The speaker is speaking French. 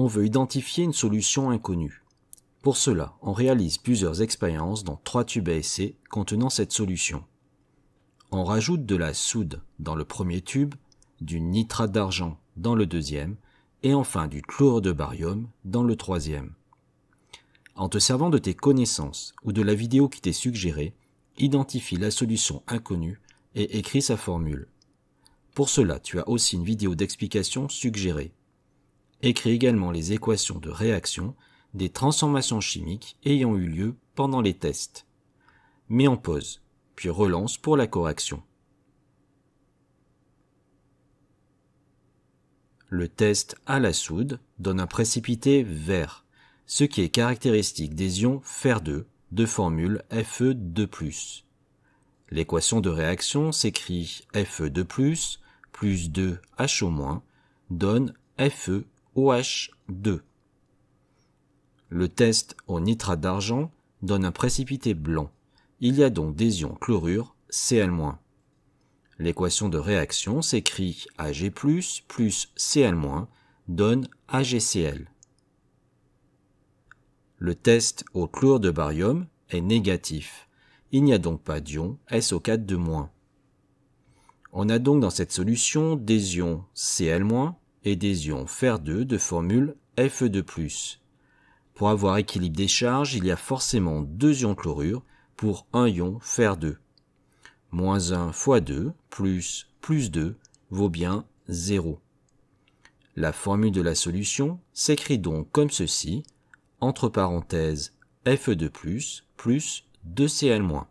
on veut identifier une solution inconnue. Pour cela, on réalise plusieurs expériences dans 3 tubes à essai contenant cette solution. On rajoute de la soude dans le premier tube, du nitrate d'argent dans le deuxième, et enfin du chlorure de barium dans le troisième. En te servant de tes connaissances ou de la vidéo qui t'est suggérée, identifie la solution inconnue et écris sa formule. Pour cela, tu as aussi une vidéo d'explication suggérée. Écris également les équations de réaction des transformations chimiques ayant eu lieu pendant les tests. Mets en pause, puis relance pour la correction. Le test à la soude donne un précipité vert, ce qui est caractéristique des ions Fer2 de formule Fe2+. L'équation de réaction s'écrit Fe2+, plus 2HO- donne FeOH2. Le test au nitrate d'argent donne un précipité blanc. Il y a donc des ions chlorure Cl-. L'équation de réaction s'écrit Ag+, plus Cl- donne AgCl. Le test au chlorure de barium est négatif. Il n'y a donc pas d'ion SO4 On a donc dans cette solution des ions Cl- et des ions Fer2 de formule Fe2+. Pour avoir équilibre des charges, il y a forcément 2 ions chlorure pour 1 ion Fer2. Moins 1 fois 2 plus 2 vaut bien 0. La formule de la solution s'écrit donc comme ceci, entre parenthèses Fe2+, plus 2Cl-.